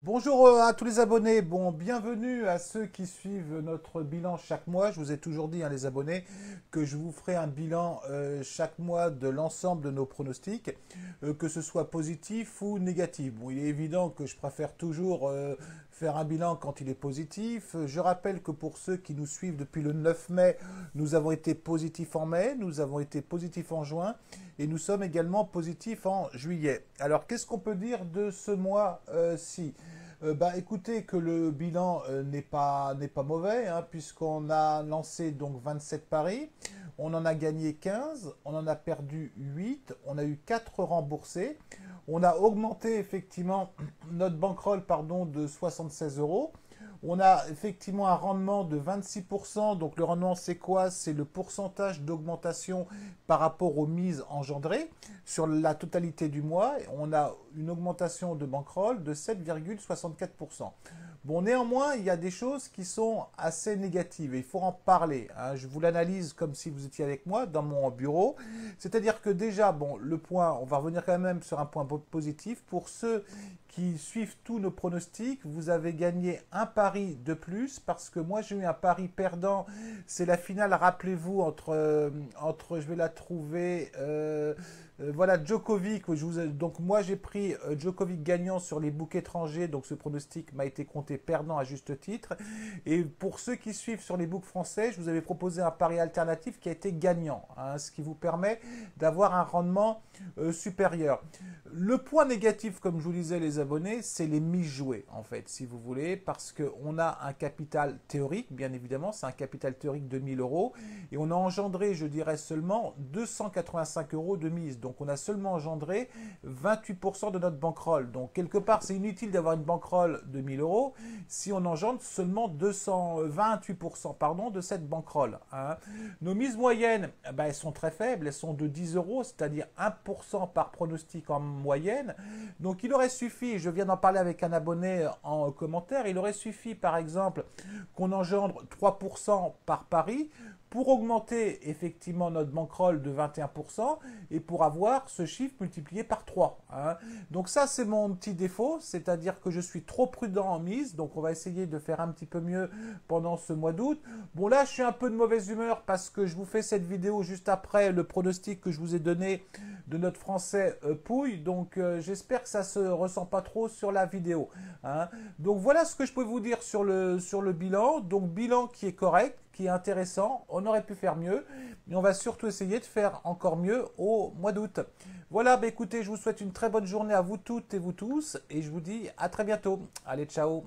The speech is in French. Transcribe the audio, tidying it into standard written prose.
Bonjour à tous les abonnés, bon bienvenue à ceux qui suivent notre bilan chaque mois. Je vous ai toujours dit, les abonnés, que je vous ferai un bilan chaque mois de l'ensemble de nos pronostics, que ce soit positif ou négatif. Bon, il est évident que je préfère toujours faire un bilan quand il est positif. Je rappelle que pour ceux qui nous suivent depuis le 9 mai, nous avons été positifs en mai, nous avons été positifs en juin et nous sommes également positifs en juillet. Alors qu'est-ce qu'on peut dire de ce mois-ci? Écoutez que le bilan n'est pas mauvais, puisqu'on a lancé donc 27 paris, on en a gagné 15, on en a perdu 8, on a eu 4 remboursés, on a augmenté effectivement notre bankroll de 76 euros. On a effectivement un rendement de 26%. Donc le rendement, c'est quoi? C'est le pourcentage d'augmentation par rapport aux mises engendrées sur la totalité du mois. On a une augmentation de bankroll de 7,64%. Bon, néanmoins, il y a des choses qui sont assez négatives et il faut en parler. Je vous l'analyse comme si vous étiez avec moi dans mon bureau. C'est-à-dire que déjà, bon, le point, on va revenir quand même sur un point positif. Pour ceux qui suivent tous nos pronostics, vous avez gagné un pari de plus parce que moi j'ai eu un pari perdant. C'est la finale, rappelez-vous, entre je vais la trouver, voilà, Djokovic. Donc moi j'ai pris Djokovic gagnant sur les bouquets étrangers, donc ce pronostic m'a été compté perdant à juste titre. Et pour ceux qui suivent sur les boucs français, je vous avais proposé un pari alternatif qui a été gagnant, ce qui vous permet d'avoir un rendement supérieur. Le point négatif, comme je vous disais les abonnés, c'est les mises jouées en fait, si vous voulez, parce qu'on a un capital théorique, bien évidemment, c'est un capital théorique de 1000 euros, et on a engendré, je dirais, seulement 285 euros de mise. Donc on a seulement engendré 28% de notre bankroll. Donc quelque part, c'est inutile d'avoir une bankroll de 1000 euros si on engendre seulement 228% de cette bankroll. Nos mises moyennes, elles sont très faibles, elles sont de 10 euros, c'est-à-dire 1% par pronostic en moyenne. Donc il aurait suffi, je viens d'en parler avec un abonné en commentaire, il aurait suffi par exemple qu'on engendre 3% par pari pour augmenter effectivement notre bankroll de 21% et pour avoir ce chiffre multiplié par 3. Donc ça, c'est mon petit défaut, c'est-à-dire que je suis trop prudent en mise, donc on va essayer de faire un petit peu mieux pendant ce mois d'août. Bon là, je suis un peu de mauvaise humeur parce que je vous fais cette vidéo juste après le pronostic que je vous ai donné de notre français Pouille, donc j'espère que ça ne se ressent pas trop sur la vidéo. Donc voilà ce que je peux vous dire sur le bilan, donc bilan qui est correct, qui est intéressant, on aurait pu faire mieux, mais on va surtout essayer de faire encore mieux au mois d'août. Voilà, écoutez, je vous souhaite une très bonne journée à vous toutes et vous tous, et je vous dis à très bientôt. Allez, ciao!